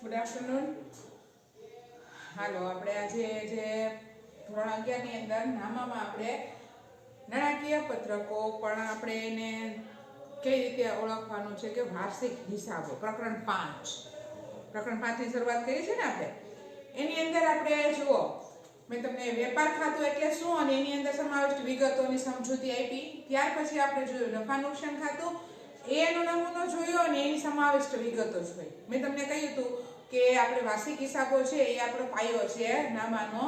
Good afternoon. હાલો, આપણે આજે જે ધોરણ 11 ની અંદર નામામાં આપણે નાણાકીય પત્રકો પણ આપણે એને કઈ રીતે ઓળખવાનું છે કે વાર્ષિક હિસાબો પ્રકરણ 5 ની શરૂઆત કરી છે ને આપણે. એની અંદર આપણે જુઓ, મેં તમને વેપાર ખાતું એટલે શું અને એની અંદર સમાવિષ્ટ વિગતોની સમજૂતી આપી. ત્યાર પછી આપણે જોયું નફા નુકસાન ખાતું, એનો નમૂનો જોયો અને એની સમાવિષ્ટ વિગતો જોઈ. મેં તમને કહ્યું હતું કે આપણે વાર્ષિક હિસાબો છે એ આપણો પાયો છે નામાનો,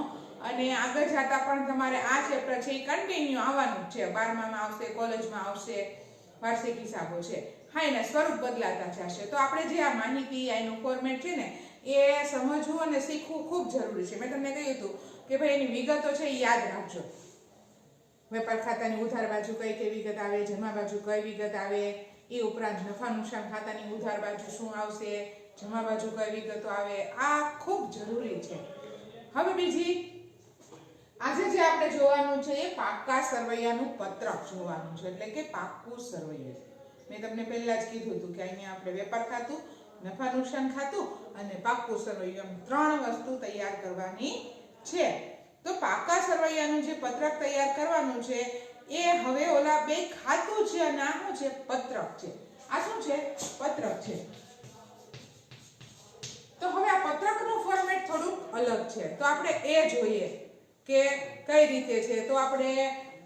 અને આગળ જતા પણ તમારે આ ચેપ્ટર છે એ કન્ટિન્યુ આવવાનું જ છે. 12માં આવશે, કોલેજમાં આવશે, વાર્ષિક હિસાબો છે. હા, એના સ્વરૂપ બદલાતા જશે. તો આપણે જે આ માહિતી એનું ફોર્મેટ છે ને એ સમજવું અને શીખવું ખૂબ જરૂરી છે. મેં તમને કહ્યું હતું કે ભાઈ એની વિગતો છે એ યાદ રાખજો. વેપાર ખાતાની ઉધાર બાજુ કઈ કઈ વિગત આવે, જમા બાજુ કઈ વિગત આવે, એ ઉપરાંત નફા નુકસાન ખાતાની ઉધાર બાજુ શું આવશે, જમા બાજુ કઈ વિગતો આવે, આ ખૂબ જરૂરી છે. હવે બીજી આજે જે આપણે જોવાનું છે એ પાક્કા સરવૈયાનું પત્રક જોવાનું છે, એટલે કે પાક્કું સરવૈયું. મેં તમને પહેલા જ કીધું હતું કે અહીંયા આપણે વેપાર ખાતું, નફા નુકસાન ખાતું અને પાક્કું સરવૈયું એમ 3 વસ્તુ તૈયાર કરવાની છે. તો પાક્કા સરવૈયાનું જે પત્રક તૈયાર કરવાનું છે એ હવે ઓલા બે ખાતું છે અને આ શું છે? પત્રક છે. આ શું છે? પત્રક છે. તો હવે આ પત્રકનું ફોર્મેટ થોડું અલગ છે. તો આપણે એ જોઈએ કે કઈ રીતે છે. તો આપણે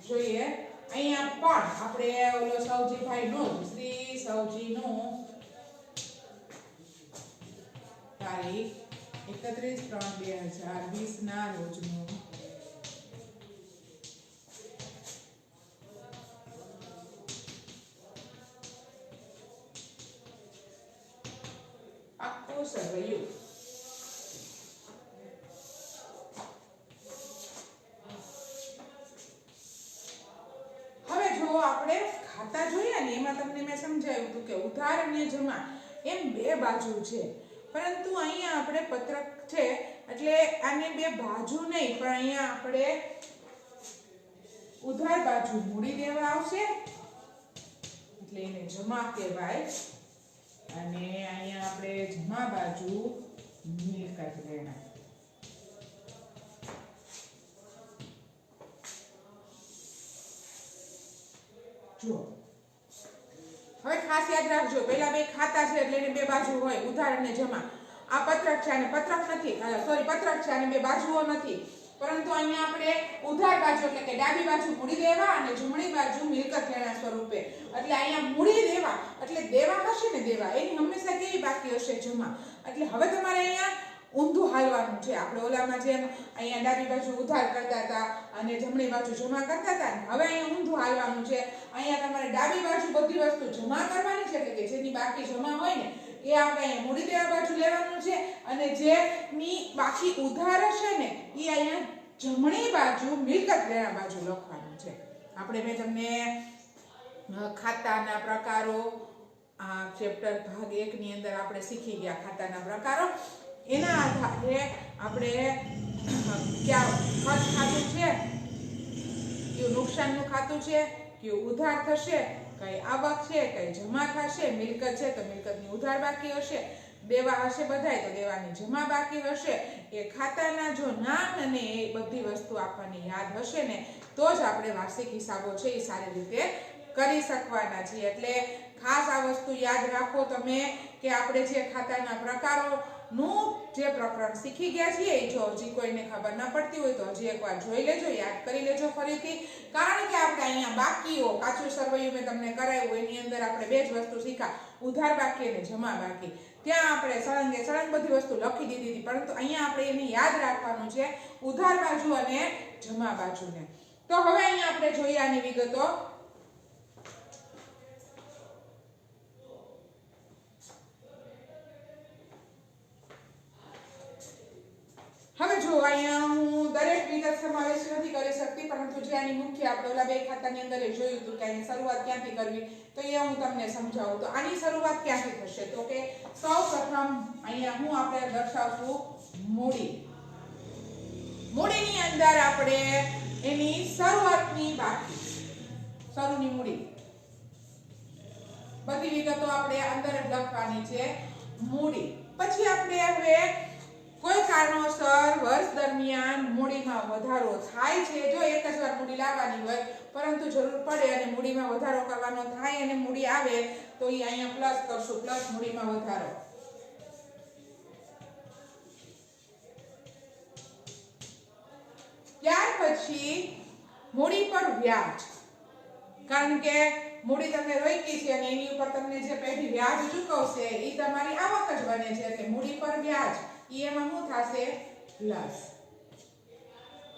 જોઈએ અહીંયા પણ આપણે ઓલો સૌજીભાઈનું શ્રી સૌજીનું તારીખ 31/3/2020 ના રોજનું પાક્કું સરવૈયું. હવે જો આપણે ખાતા જોયા ને એમાં તમને મેં સમજાવ્યું હતું કે ઉધાર અને જમા એમ બે બાજુ છે, પરંતુ અહીંયા આપણે પત્રક છે એટલે આને બે બાજુ નહીં, પણ અહીંયા આપણે ઉધાર બાજુ મૂડી દેવા આવશે એટલે એને જમા કહેવાય, અને અહીંયા આપણે જમા બાજુ મિલકત લેણા. જો હવે ખાસ યાદ રાખજો, પેલા બે ખાતા છે એટલે એને બે બાજુ હોય, ઉધાર અને જમા. આ પત્રક છે અને પત્રક નથી, સોરી પત્રક છે અને બે બાજુઓ નથી, પરંતુ અહીંયા આપણે ઉધાર બાજુ એટલે કે ડાબી બાજુ મૂડી દેવા અને જમણી બાજુ મિલકત લેણા સ્વરૂપે. એટલે અહીંયા મૂડી દેવા એટલે દેવા હશે ને દેવા, એની હંમેશા કેવી બાકી હશે? જમા. એટલે હવે તમારે અહીંયા ઊંધું હાલવાનું છે. આપણે ઓલામાં જેમ અહીંયા ડાબી બાજુ ઉધાર કરતા હતા અને જમણી બાજુ જમા કરતા હતા, હવે અહીંયા ઊંધું હાલવાનું છે. અહીંયા તમારે ડાબી બાજુ બધી વસ્તુ જમા કરવાની છે, એટલે કે જેની બાકી જમા હોય ને એ આપણે અહીંયા મૂડી દેવા બાજુ લેવાનું છે, અને જેની બાકી ઉધાર હશે ને એ અહીંયા જમણી બાજુ મિલકત લેણા બાજુ લખવાનું છે. આપણે મેં તમને ખાતાના પ્રકારો આ ચેપ્ટર ભાગ 1 ની અંદર આપણે શીખી ગયા ખાતાના પ્રકારો. એના આધારે આપણે ક્યાં ખર્ચ ખાતું છે, કયું નુકસાનનું ખાતું છે, કયું ઉધાર થશે, કઈ આવક છે, કઈ જમા થશે, મિલકત છે તો મિલકતની ઉધાર બાકી હશે, દેવા હશે બધાય તો દેવાની જમા બાકી હશે. એ ખાતાના જો નામ અને એ બધી વસ્તુ આપણને યાદ હશે ને તો જ આપણે વાર્ષિક હિસાબો છે એ સારી રીતે કરી શકવાના છીએ. એટલે ખાસ આ વસ્તુ યાદ રાખો તમે કે આપણે જે ખાતાના પ્રકારોનું જે પ્રકરણ શીખી ગયા છીએ એ જો હજી કોઈને ખબર ન પડતી હોય તો હજી એકવાર જોઈ લેજો, યાદ કરી લેજો ફરીથી. કારણ કે આપણે અહીંયા બાકીઓ કાચું સરવૈયું મેં તમને કરાવ્યું એની અંદર આપણે બે જ વસ્તુ શીખ્યા, ઉધાર બાકી અને જમા બાકી. ત્યાં આપણે સળંગે બધી વસ્તુ લખી દીધી હતી, પરંતુ અહીંયા આપણે એને યાદ રાખવાનું છે ઉધાર બાજુ અને જમા બાજુને. તો હવે અહીંયા આપણે જોઈએ આની વિગતો. હવે જો અહીંયા હું દરેક વિગત સમાવેશ નથી કરી શકતી, પરંતુ જે આની મુખ્ય આપણે ઓલા બે ખાતાની અંદર જોયું હતું કે આની શરૂઆત ક્યાંથી કરવી, તો એ હું તમને સમજાવું. તો આની શરૂઆત ક્યાંથી થશે? તો કે સૌપ્રથમ અહીંયા હું આપણે દર્શાવશું મૂડી. મૂડીની અંદર આપણે એની શરૂઆતની બાકી, શરૂની મૂડી બધી વિગતો આપણે અંદર જ લખવાની છે. મૂડી પછી આપણે હવે કોઈ કારણોસર વર્ષ દરમિયાન મૂડીમાં વધારો થાય છે, જો એક જ વાર મૂડી લાવવાની હોય પરંતુ જરૂર પડે અને મૂડીમાં વધારો કરવાનો થાય અને મૂડી આવે તો એ અહીંયા પ્લસ કરશું, પ્લસ મૂડીમાં વધારો. ત્યાર પછી મૂડી પર વ્યાજ, કારણ કે મૂડી તમને રોકી છે અને એની ઉપર તમને જે પેઢી વ્યાજ ચૂકવશે એ તમારી આવક જ બને છે એટલે મૂડી પર વ્યાજ એમાં શું થશે? પ્લસ.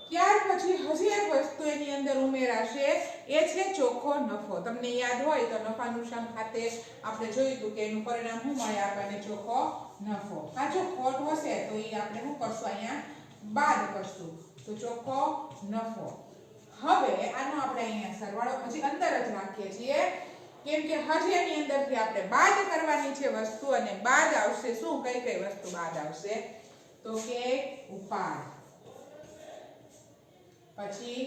ત્યાર પછી હજી એક વસ્તુ એની અંદર ઉમેરાશે એ છે ચોખ્ખો નફો. તમને યાદ હોય તો નફા નુકસાન ખાતે આપણે જોયું હતું કે એનું પરિણામ શું મળે આપણને? ચોખ્ખો નફો. આ જો ખોટ હશે તો એ આપણે શું કરશું? અહીંયા બાદ કરશું તો ચોખ્ખો નફો. હવે આનો આપણે અહીંયા સરવાળો હજી અંદર જ રાખીએ છીએ કેમ કે હજી એની અંદરથી આપણે બાદ કરવાની છે વસ્તુ અને બાદ આવશે શું? કઈ કઈ વસ્તુ બાદ આવશે? તો કે ઉપાડ, પછી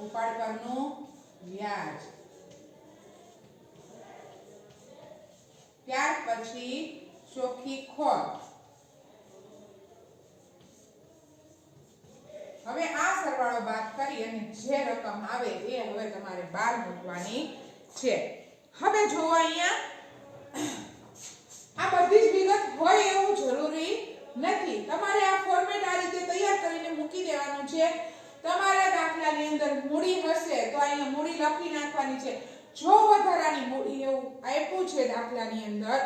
ઉપાડ પરનું વ્યાજ, ત્યાર પછી ચોખ્ખી ખોટ. હવે આ સરવાળો બાદ કરી અને જે રકમ આવે એ હવે તમારે બહાર મૂકવાની છે. હવે જો અહીંયા આ બધી જ વિગત હોય એવું જરૂરી નથી. તમારે આ ફોર્મેટ આ રીતે તૈયાર કરીને મૂકી દેવાનું છે. તમારા દાખલાની અંદર મૂડી હશે તો અહીંયા મૂડી લખી નાખવાની છે. જો વધારાની મૂડી એવું આપ્યું છે દાખલાની અંદર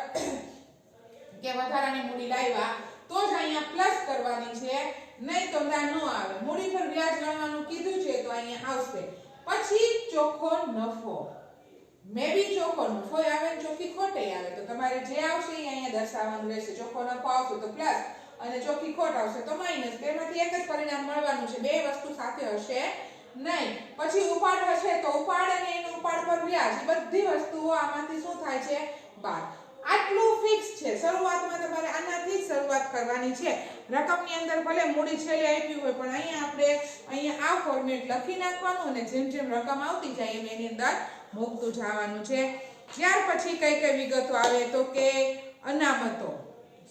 કે વધારાની મૂડી લાવ્યા તો જ અહીંયા પ્લસ કરવાની છે, નહીં તો ના ન આવે. મૂડી પર વ્યાજ ગણવાનું કીધું છે તો અહીંયા આવશે. પછી ચોખ્ખો નફો, મે બી ચોખ્ખો નફો આવે ને ચોખ્ખી ખોટ આવે તો તમારે જે આવશે એ અહીંયા દર્શાવવાનું રહેશે. ચોખ્ખો નફો આવશે તો પ્લસ અને ચોખ્ખી ખોટ આવશે તો માઈનસ. તેમાંથી એક જ પરિણામ મળવાનું છે, બે વસ્તુ સાથે હશે નહીં. પછી ઉપાડ હશે તો ઉપાડ અને એનું ઉપાડ પર વ્યાજ, બધી વસ્તુઓ આમાંથી શું થાય છે? બાદ. આટલું ફિક્સ છે. શરૂઆતમાં તમારે આનાથી જ શરૂઆત કરવાની છે. રકમની અંદર ભલે મૂડી છેલ્લે આપી હોય પણ અહીંયા આ ફોર્મેટ લખી નાખવાનું અને જેમ જેમ રકમ આવતી જાય એમ એની અંદર મૂકતું જવાનું છે. ત્યાર પછી કઈ કઈ વિગતો આવે તો કે અનામતો,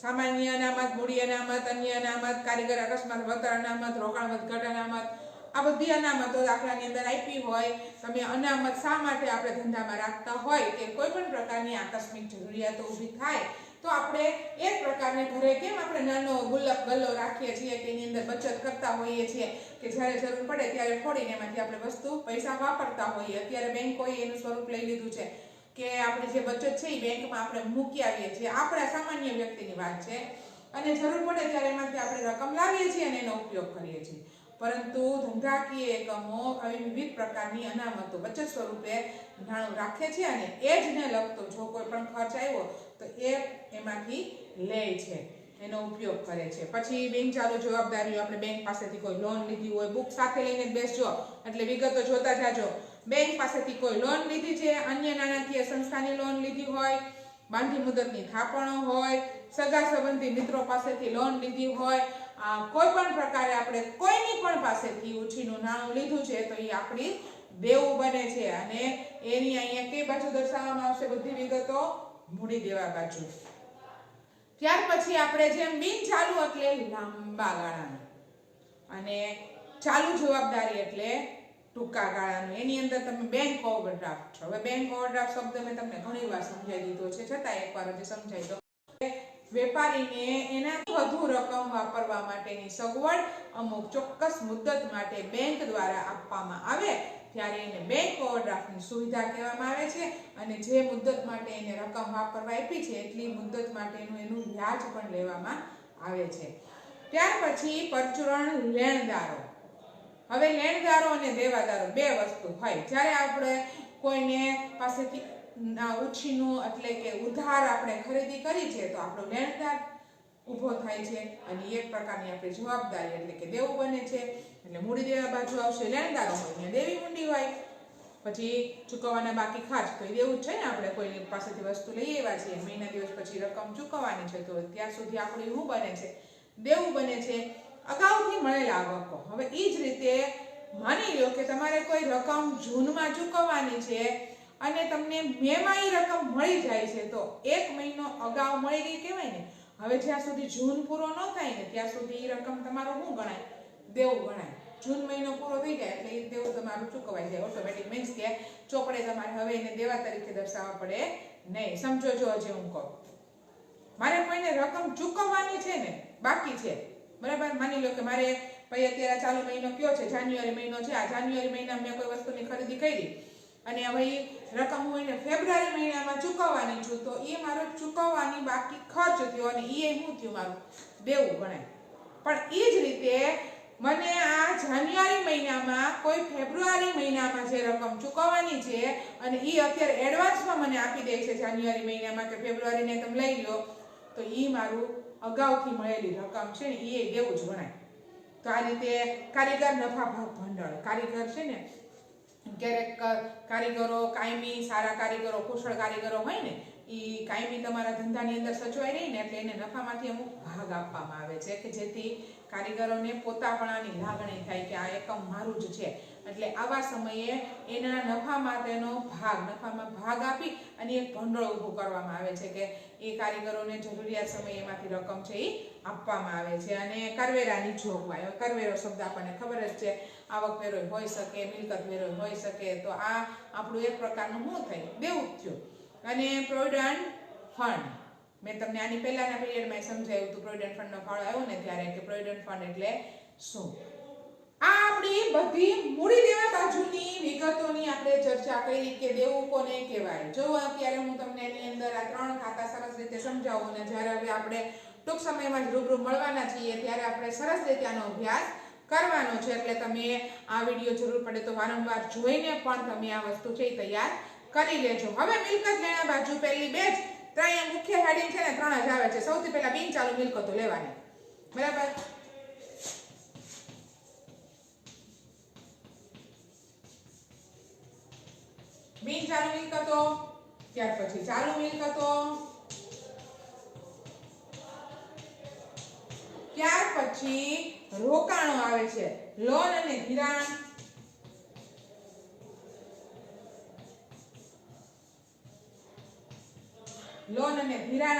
સામાન્ય અનામત, મૂડી અનામત, અન્ય અનામત, કારીગર અકસ્માત વળતર અનામત, રોકાણ વધઘટ અનામત. આ બધી અનામતો દાખલાની અંદર આપી હોય. તમે અનામત શા માટે આપણે ધંધામાં રાખતા હોય કે કોઈ પણ પ્રકારની આકસ્મિક જરૂરિયાતો ઊભી થાય તો આપણે એક પ્રકારને ઘરે કેમ આપણે નાનો ગુલ્લક ગલ્લો રાખીએ છીએ કે એની અંદર બચત કરતા હોઈએ છીએ કે જ્યારે જરૂર પડે ત્યારે ફોડીને એમાંથી આપણે વસ્તુ પૈસા વાપરતા હોઈએ. અત્યારે બેંકોએ એનું સ્વરૂપ લઈ લીધું છે કે આપણે જે બચત છે એ બેંકમાં આપણે મૂકી આવીએ છીએ. આપણા સામાન્ય વ્યક્તિની વાત છે અને જરૂર પડે ત્યારે એમાંથી આપણે રકમ લાવીએ છીએ અને એનો ઉપયોગ કરીએ છીએ. પરંતુ ધંધાકીય એકમો આવી વિવિધ પ્રકારની અનામતો બચત સ્વરૂપે નાણું રાખે છે અને એ જ ને લગતો જો કોઈ પણ ખર્ચ આવ્યો તો એમાંથી લે છે, એનો ઉપયોગ કરે છે. પછી બેંક ચાલુ જવાબદારીઓ, આપણે બેંક પાસેથી કોઈ લોન લીધી હોય, બુક સાથે લઈને બેસજો એટલે વિગતો જોતા જાજો. બેંક પાસેથી કોઈ લોન લીધી છે, અન્ય નાણાકીય સંસ્થાની લોન લીધી હોય, બાંધી મુદતની થાપણો હોય, સગા સંબંધી મિત્રો પાસેથી લોન લીધી હોય, કોઈ પણ પ્રકારે આપણે કોઈની પણ પાસેથી ઉછીનું નાણું લીધું છે તો એ આપણી દેવું બને છે અને એની અહીંયા કઈ બાજુ દર્શાવવામાં આવશે? બધી વિગતો મૂડી દેવા બાજુ. ત્યાર પછી આપણે જેમ બિન ચાલુ એટલે લાંબા ગાળાનું અને ચાલુ જવાબદારી એટલે ટૂંકા ગાળાનું. એની અંદર તમે બેંક ઓવરડ્રાફ્ટ છો. હવે બેંક ઓવરડ્રાફ્ટ શબ્દ મેં તમને ઘણી વાર સમજાવી દીધો છે, છતાં એકવાર હજી સમજાવી દો. વેપારીને એનાથી વધુ રકમ વાપરવા માટેની સગવડ અમુક ચોક્કસ મુદત માટે બેંક દ્વારા આપવામાં આવે ત્યારે એને બેંક ઓવરડ્રાફ્ટની સુવિધા કહેવામાં આવે છે અને જે મુદત માટે એને રકમ વાપરવા આપી છે એટલી મુદત માટેનું એનું વ્યાજ પણ લેવામાં આવે છે. ત્યાર પછી પરચુરણ લેણદારો. હવે લેણદારો અને દેવાદારો બે વસ્તુ હોય. જ્યારે આપણે કોઈને પાસેથી ઉછીનું એટલે કે ઉધાર આપણે ખરીદી કરી છે તો આપણો લેણદાર ઊભો થાય છે અને એક પ્રકારની આપણી જવાબદારી એટલે કે દેવું બને છે. એટલે મૂડી દેવા બાજુ આવશે લેણદારો હોય, અહીંયા દેવી મૂડી હોય. પછી ચૂકવવાના બાકી ખાચ તો દેવું જ છે ને, આપણે કોઈ પાસેથી વસ્તુ લઈ આવ્યા છીએ, મહિના દિવસ પછી રકમ ચૂકવવાની છે તો ત્યાં સુધી આપણું શું બને છે? દેવું બને છે. અગાઉથી મળેલા આવકો. હવે એ જ રીતે માની લો કે તમારે કોઈ રકમ જૂનમાં ચૂકવવાની છે અને તમને મેમાં એ રકમ મળી જાય છે તો એક મહિનો અગાઉ મળી ગઈ કહેવાય ને. હવે જ્યાં સુધી જૂન પૂરો ન થાય ને ત્યાં સુધી એ રકમ તમારો શું ગણાય? દેવું ગણાય. જૂન મહિનો પૂરો થઈ જાય એટલે એ દેવું તમારું ચૂકવાઈ જાય ઓટોમેટિક. મીન્સ કે ચોપડે તમારે હવે એને દેવા તરીકે દર્શાવવા પડે નહીં. સમજો જો હજી હું કહું, મારે કોઈને રકમ ચૂકવવાની છે ને, બાકી છે, બરાબર? માની લો કે મારે ભાઈ અત્યારે ચાલુ મહિનો કયો છે? જાન્યુઆરી મહિનો છે. આ જાન્યુઆરી મહિનામાં મેં કોઈ વસ્તુની ખરીદી કરી અને હવે રકમ હું એને ફેબ્રુઆરી મહિનામાં ચૂકવવાની છું, તો એ મારો ચૂકવવાની બાકી ખર્ચ થયો અને એ શું થયું? મારું દેવું ગણાય. પણ એ જ રીતે મને આ જાન્યુઆરી મહિનામાં કોઈ ફેબ્રુઆરી મહિનામાં જે રકમ ચૂકવવાની છે અને એ અત્યારે એડવાન્સમાં મને આપી દે છે જાન્યુઆરી મહિનામાં કે ફેબ્રુઆરીને તમે લઈ લો, તો એ મારું અગાઉથી મળેલી રકમ છે ને એ દેવું જ ગણાય. તો આ રીતે કારીગર નફા ભાગ ભંડોળ. કારીગર છે ને, ક્યારેક કારીગરો કાયમી સારા કારીગરો, કુશળ કારીગરો હોય ને, એ કાયમી તમારા ધંધાની અંદર સચવાઈ રહી ને એટલે એને નફામાંથી અમુક ભાગ આપવામાં આવે છે કે જેથી કારીગરોને પોતાપણાની લાગણી થાય કે આ એકમ મારું જ છે. એટલે આવા સમયે એના નફા માટેનો નફામાં ભાગ આપી અને એક ભંડોળ ઊભું કરવામાં આવે છે કે એ કારીગરોને જરૂરિયાત સમયે એમાંથી રકમ છે એ આપવામાં આવે છે. અને કરવેરાની જોગવાઈ. કરવેરો શબ્દ આપણને ખબર જ છે, આવકવેરો હોઈ શકે, મિલકત વેરો હોઈ શકે. તો આ આપણું એક પ્રકારનું શું થાય? દેવું જ થયું. અને પ્રોવિડન્ટ ફંડ, મેં તમને આની પહેલાના પીરિયડમાં સમજાવ્યું હતું પ્રોવિડન્ટ ફંડનો ફાળો આવ્યો ને ત્યારે કે પ્રોવિડન્ટ ફંડ એટલે શું. આ આપણી બધી મૂડી દેવા બાજુની વિગતોની આપણે ચર્ચા કરી કે દેવું કોને કહેવાય. જો અત્યારે હું તમને એની અંદર આ 3 ખાતા સરસ રીતે સમજાવું અને જ્યારે હવે આપણે ટૂંક સમયમાં જ રૂબરૂ મળવાના છીએ ત્યારે આપણે સરસ રીતે આનો અભ્યાસ કરવાનો છે. એટલે તમે આ વિડીયો જરૂર પડે તો વારંવાર જોઈને પણ તમે આ વસ્તુ છે તૈયાર કરી લેજો. હવે મિલકત લેણા બાજુ પહેલી બે જ ત્રણ મુખ્ય હેડિંગ છે ને 3 જ આવે છે. સૌથી પહેલા બિનચાલુ મિલકતો લેવાની, બરાબર? બિનચાલુ મિલકતો, ત્યાર પછી ચાલુ મિલકતો, ત્યાર પછી રોકાણો આવે છે, લોન અને ધિરાણ,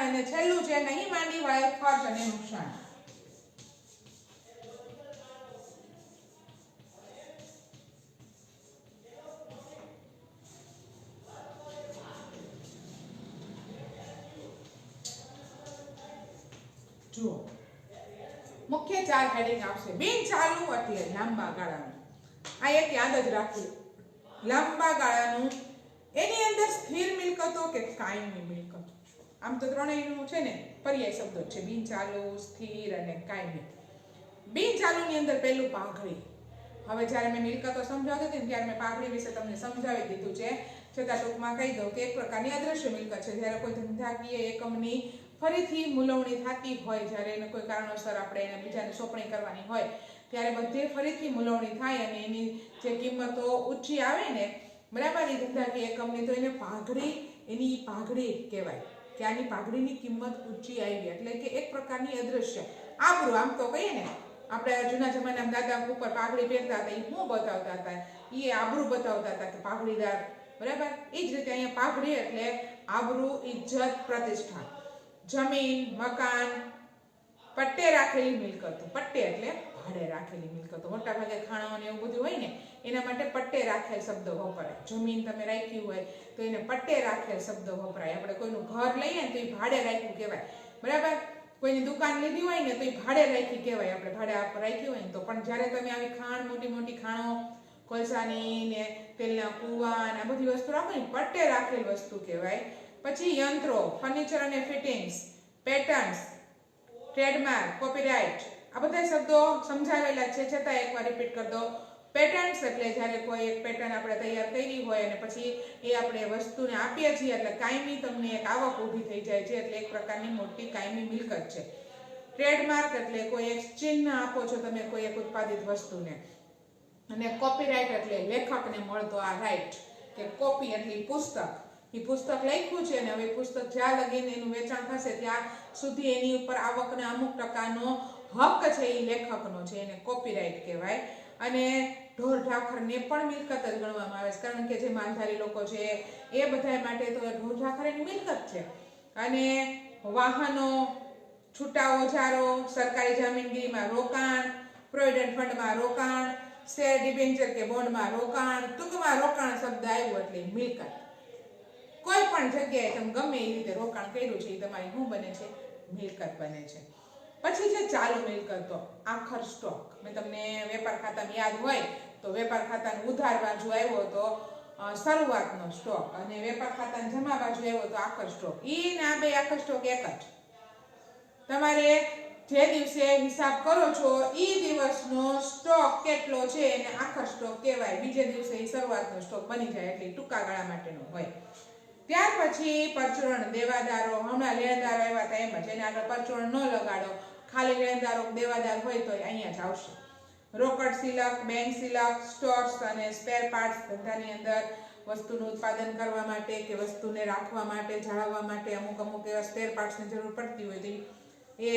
અને છેલ્લું છે નહીં માંડી હોય ખર્ચ અને નુકસાન. જુઓ, મુખ્ય 4 હેડિંગ આવશે. બિનચાલુ એટલે લાંબા ગાળાનું. આ એક યાદ જ રાખવું, લાંબા ગાળાનું. એની અંદર સ્થિર મિલકતો કે કાયમી મિલકતો. આમ તો ત્રણેયનું છે ને પર્યાય શબ્દો છે, બિનચાલુ, સ્થિર અને કાયમી. બિનચાલુની અંદર પહેલું પાઘડી. હવે જ્યારે મેં મિલકતો સમજાવતી હતી ત્યારે મેં પાઘડી વિશે તમને સમજાવી દીધું છે, છતાં ટૂંકમાં કહી દઉં કે એક પ્રકારની અદ્રશ્ય મિલકત છે. જ્યારે કોઈ ધંધાકીય એકમની ફરીથી મૂલવણી થતી હોય, જ્યારે એને કોઈ કારણોસર આપણે એને બીજાને સોંપણી કરવાની હોય ત્યારે બધે ફરીથી મૂલવણી થાય અને એની જે કિંમતો ઊંચી આવે ને, બરાબર, એ ધંધાકીય એકમની, તો એને પાઘડી, એની પાઘડી કહેવાય કે આની પાઘડીની કિંમત ઊંચી આવી. એટલે કે એક પ્રકારની અદ્રશ્ય આબરૂ. આમ તો કહીએ ને, આપણે જૂના જમાનામાં દાદા ઉપર પાઘડી પહેરતા હતા, એ શું બતાવતા હતા? એ આબરૂ બતાવતા હતા કે પાઘડીદાર, બરાબર? એ જ રીતે અહીંયા પાઘડી એટલે આબરૂ, ઇજ્જત, પ્રતિષ્ઠા. જમીન, મકાન, પટ્ટે રાખેલી મિલકતો. પટ્ટે એટલે ભાડે રાખેલી મિલકતો. મોટા ભાગે ખાણો ને એવું બધું હોય ને એના માટે પટ્ટે રાખેલ શબ્દ વપરાય. જમીન તમે રાખી હોય તો એને પટ્ટે રાખેલ શબ્દ વપરાય. આપણે કોઈનું ઘર લઈએ ને તો એ ભાડે રાખ્યું કહેવાય, બરાબર? કોઈની દુકાન લીધી હોય ને તો એ ભાડે રાખી કહેવાય, આપણે ભાડે રાખી હોય ને તો. પણ જ્યારે તમે આવી ખાણ, મોટી મોટી ખાણો, કોલસાની ને તેલના કુવા ને આ બધી વસ્તુ રાખો ને, પટ્ટે રાખેલ વસ્તુ કહેવાય. પછી યંત્રો, ફર્નિચર અને ફિટિંગ્સ, પેટર્ન્સ, ટ્રેડમાર્ક, કોપીરાઇટ, આ બધા શબ્દો સમજાવેલા છે, છતાં એકવાર રિપીટ કરી દો. પેટર્ન્સ એટલે જ્યારે કોઈ એક પેટર્ન આપણે તૈયાર કરી હોય અને પછી એ આપણે વસ્તુને આપીએ છીએ એટલે કાયમી તમને એક આવક ઊભી થઈ જાય છે, એટલે એક પ્રકારની મોટી કાયમી મિલકત છે. ટ્રેડમાર્ક એટલે કોઈ એક ચિહ્ન આપો છો તમે કોઈ એક ઉત્પાદિત વસ્તુને. અને કોપીરાઇટ એટલે લેખકને મળતો આ રાઇટ, કે કોપી એટલે પુસ્તક. એ પુસ્તક લખ્યું છે અને હવે પુસ્તક જ્યાં લગીને એનું વેચાણ થશે ત્યાં સુધી એની ઉપર આવકના અમુક ટકાનો હક છે એ લેખકનો છે, એને કોપીરાઇટ કહેવાય. અને ઢોર ઢાખરને પણ મિલકત જ ગણવામાં આવે છે, કારણ કે જે માલધારી લોકો છે એ બધા માટે તો ઢોર ઢાખર એની મિલકત છે. અને વાહનો, છૂટા ઓજારો, સરકારી જમીનગીરીમાં રોકાણ, પ્રોવિડન્ટ ફંડમાં રોકાણ, શેર ડિબેન્ચર કે બોન્ડમાં રોકાણ, ટૂંકમાં રોકાણ શબ્દ આવ્યો એટલે મિલકત. કોઈ પણ જગ્યાએ તમે ગમે એ રીતે રોકાણ કર્યું છે એ તમારી શું બને છે? મિલકત બને છે. પછી છે ચાલુ મિલકતો, આખર સ્ટોક. મેં તમને વેપાર ખાતામાં યાદ હોય તો વેપાર ખાતાનું ઉધાર બાજુ આવ્યો તો શરૂઆતનો સ્ટોક અને વેપાર ખાતાની જમા બાજુ આવ્યો તો આખર સ્ટોક. ઈ ને આ બે આખર સ્ટોક એક જ. તમારે જે દિવસે હિસાબ કરો છો ઈ દિવસનો સ્ટોક કેટલો છે એને આખર સ્ટોક કહેવાય. બીજે દિવસે ઈ શરૂઆતનો સ્ટોક બની જાય એટલે ટૂંકા ગાળા માટેનો હોય. ત્યાર પછી પરચુરણ, દેવાદારો. હમણાં લેણદારો આવ્યા હતા એમ જ, એને આગળ પરચુરણ ન લગાડો, ખાલી લેણદારો દેવાદાર હોય તો અહીંયા જ આવશે. રોકડ સિલક, બેંક સિલક, સ્ટોર્સ અને સ્પેર પાર્ટ્સ. ધંધાની અંદર વસ્તુનું ઉત્પાદન કરવા માટે કે વસ્તુને રાખવા માટે, જાળવવા માટે અમુક એવા સ્પેર પાર્ટ્સની જરૂર પડતી હોય તો એ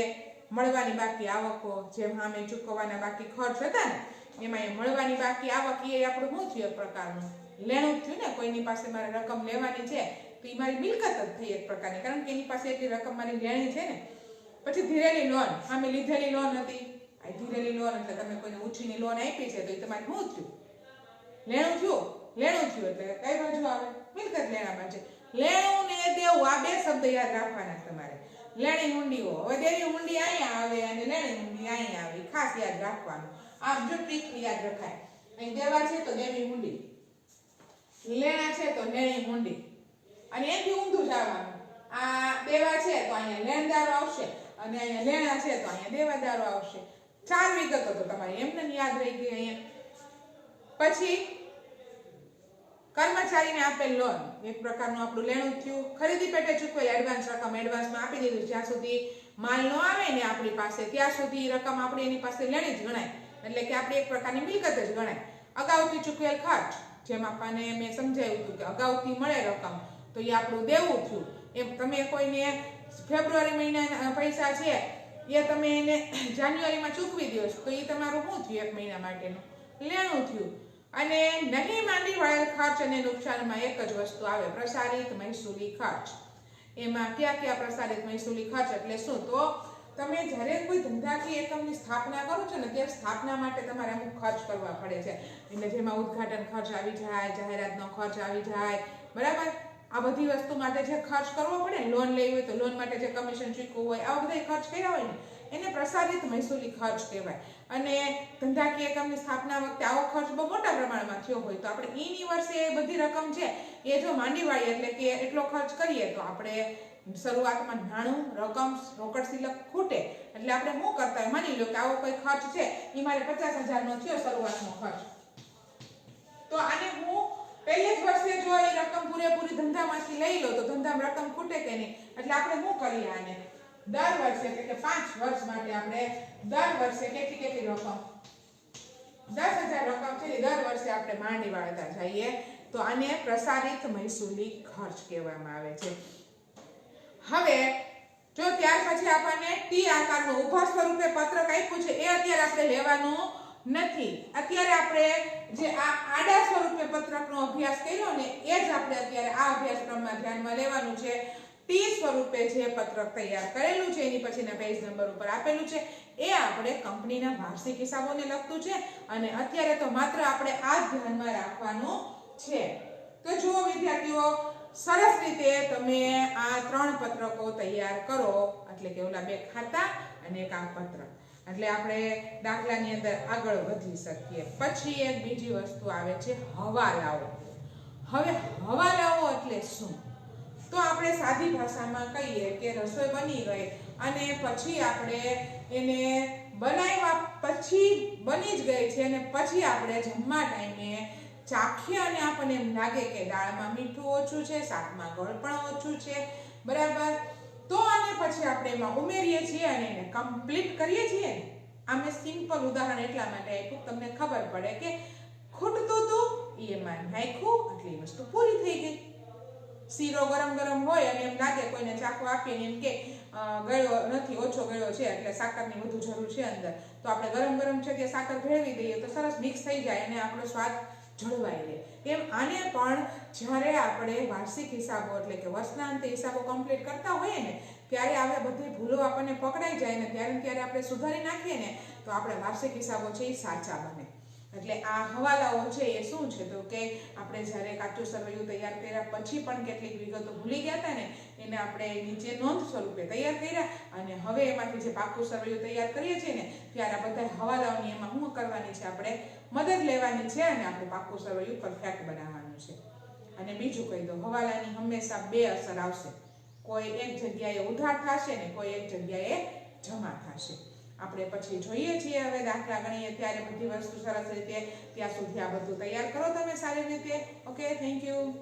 મળવાની બાકી આવકો, જેમ સામે ચૂકવવાના બાકી ખર્ચ હતા ને એમાં એ મળવાની બાકી આવક એ આપણું શું થયું? એક પ્રકારનું લેણું થયું ને. કોઈની પાસે મારે રકમ લેવાની છે તો એ મારી મિલકત જ થઈ એક પ્રકારની, કારણ કે એની પાસે એટલી રકમ મારી લેણી છે ને. પછી ધીરેલી લોન, સામે લીધેલી લોન હતી, આ ધીરેલી લોન એટલે તમે કોઈને ઉછીની લોન આપી છે તો એ તમારે શું થયું? લેણું થયું. લેણું થયું એટલે કઈ બાજુ આવે? મિલકત લેણા બાજુ. લેણું ને દેવું આ બે શબ્દ યાદ રાખવાના તમારે. લેણી હુંડીઓ, હવે દેવી હુંડી અહીંયા આવે અને લેણી હુંડી અહીંયા આવે, ખાસ યાદ રાખવાનું. આમ જો ટ્રીક યાદ રખાય. અહીં દેવા છે તો દેવી હુંડી, લેણા છે તો લેણી હુંડી, અને એથી ઊંધું જવાનું. આ દેવા છે તો અહીંયા લેણદારો આવશે અને અહીંયા લેણા છે તો અહીંયા દેવાદારો આવશે. 4 વિગતો તો તમારે એમને યાદ રહી ગઈ અહીંયા. પછી કર્મચારીને આપેલ લોન એક પ્રકારનું આપણું લેણું થયું. ખરીદી પેટે ચૂકવેલ એડવાન્સ રકમ એડવાન્સમાં આપી દીધું. જ્યાં સુધી માલ ન આવે ને આપણી પાસે ત્યાં સુધી રકમ આપણી એની પાસે લેણી જ ગણાય, એટલે કે આપણી એક પ્રકારની મિલકત જ ગણાય. અગાઉથી ચૂકવેલ ખર્ચ, જેમ આપણને મેં સમજાવ્યું હતું કે અગાઉથી મળે રકમ તો એ આપણું દેવું થયું. એમ તમે કોઈને ફેબ્રુઆરી મહિનાના પૈસા છે એ તમે એને જાન્યુઆરીમાં ચૂકવી દો તો એ તમારું શું થયું? 1 મહિના માટેનું લેણું થયું. અને નહીં માંડી વાળેલ ખર્ચ અને નુકસાનમાં એક જ વસ્તુ આવે, પ્રસારિત મહેસૂલી ખર્ચ. એમાં કયા પ્રસારિત મહેસૂલી ખર્ચ એટલે શું? તો તમે જ્યારે કોઈ ધંધાકીય એકમની સ્થાપના કરો છો ને ત્યારે સ્થાપના માટે તમારે અમુક ખર્ચ કરવા પડે છે. એટલે જેમાં ઉદ્ઘાટન ખર્ચ આવી જાય, જાહેરાતનો ખર્ચ આવી જાય, બરાબર? આ બધી વસ્તુ માટે જે ખર્ચ કરવો પડે, લોન લેવી હોય તો લોન માટે જે કમિશન ચૂકવવું હોય, આવા બધા ખર્ચ કર્યા હોય ને એને પ્રસારિત મહેસૂલી ખર્ચ કહેવાય. અને ધંધાકીય એકમની સ્થાપના વખતે આવો ખર્ચ બહુ મોટા પ્રમાણમાં થયો હોય તો આપણે ઈની વર્ષે એ બધી રકમ છે એ જો માંડી વાળીએ એટલે કે એટલો ખર્ચ કરીએ તો આપણે શરૂઆતમાં નાણું રકમ રોકડ સિલક ખૂટે. એટલે આપણે શું કરતા હોય, માની લો કે આવો કોઈ ખર્ચ છે એ મારે 50,000 નો થયો શરૂઆતનો ખર્ચ, તો આને હું પહેલે જ વર્ષે જો એ રકમ પૂરેપૂરી ધંધામાંથી લઈ લો તો ધંધામાં રકમ ખૂટે કે નહીં. એટલે આપણે શું કરીએ, આને દર વર્ષે એટલે કે 5 વર્ષ માટે આપણે દર વર્ષે કેટલી રકમ 10,000 રકમ છે એ દર વર્ષે આપણે માંડી વાળતા જઈએ તો આને પ્રસારિત મહેસૂલી ખર્ચ કહેવામાં આવે છે. હવે જો ત્યાર પછી આપણને ટી આકારનું ઊભા સ્વરૂપે પત્રક આપ્યું છે એ અત્યારે આપણે લેવાનું નથી. અત્યારે આપણે જે આ આડા સ્વરૂપે પત્રકનો અભ્યાસ કર્યો ને એ જ આપણે અત્યારે આ અભ્યાસક્રમમાં ધ્યાનમાં લેવાનું છે. ટી સ્વરૂપે જે પત્રક તૈયાર કરેલું છે એની પછીના પેજ નંબર ઉપર આપેલું છે એ આપણે કંપનીના વાર્ષિક હિસાબોને લગતું છે અને અત્યારે તો માત્ર આપણે આ ધ્યાનમાં રાખવાનું છે. તો જુઓ વિદ્યાર્થીઓ, સરસ રીતે તમે આ 3 પત્રકો તૈયાર કરો એટલે કે ઓલા 2 ખાતા અને એક આ પત્રક, એટલે આપણે દાખલાની અંદર આગળ વધી શકીએ. પછી એક બીજી વસ્તુ આવે છે હવાલાઓ. હવે હવાલાઓ એટલે શું? તો આપણે સાદી ભાષામાં કહીએ કે રસોઈ બની ગઈ અને પછી આપણે એને બનાવ્યા પછી બની જ ગઈ છે અને પછી આપણે જમવા ટાઈમે ચાખીએ અને આપણને એમ લાગે કે દાળમાં મીઠું ઓછું છે, શાકમાં ગળપણ ઓછું છે, બરાબર? તો અને પછી આપણે એમાં ઉમેરીએ છીએ અને એને કમ્પ્લીટ કરીએ છીએ. આ મેં સિમ્પલ ઉદાહરણ એટલા માટે આપ્યું તમને ખબર પડે કે ખૂટતું હતું એમાં નાખ્યું એટલે એ વસ્તુ પૂરી થઈ ગઈ. શીરો ગરમ હોય અને એમ લાગે કોઈને ચાખવા આપીને એમ કે ગળ્યો નથી, ઓછો ગળ્યો છે એટલે સાકરની વધુ જરૂર છે અંદર, તો આપણે ગરમ છે કે સાકર ભેળવી દઈએ તો સરસ મિક્સ થઈ જાય અને આપણો સ્વાદ જળવાઈ રહે. એમ આને પણ જ્યારે આપણે વાર્ષિક હિસાબો એટલે કે વર્ષના અંતે હિસાબો કમ્પ્લીટ કરતા હોઈએ ને ત્યારે આવી બધી ભૂલો આપણને પકડાઈ જાય ને ત્યારે આપણે સુધારી નાખીએ ને તો આપણે વાર્ષિક હિસાબો છે એ સાચા બને. એટલે આ હવાલાઓ છે એ શું છે તો કે આપણે જ્યારે કાચું સરવૈયું તૈયાર કર્યા પછી પણ કેટલીક વિગતો ભૂલી ગયા હતા ને એને આપણે નીચે નોંધ સ્વરૂપે તૈયાર કર્યા અને હવે એમાંથી જે પાકું સરવૈયું તૈયાર કરીએ છીએ ને ત્યારે આ બધા હવાલાઓની એમાં શું કરવાની છે આપણે મદદ લેવાની છે અને આપણે પાકું સરવૈયું પરફેક્ટ બનાવવાનું છે. અને બીજું કહી દો હવાલાની હંમેશા બે અસર આવશે. કોઈ એક જગ્યાએ ઉધાર થશે ને કોઈ એક જગ્યાએ જમા થશે. આપણે પછી જોઈએ છીએ હવે દાખલા ગણીએ ત્યારે બધી વસ્તુ સરસ રીતે. ત્યાં સુધી આ બધું તૈયાર કરો તમે સારી રીતે. Okay, thank you.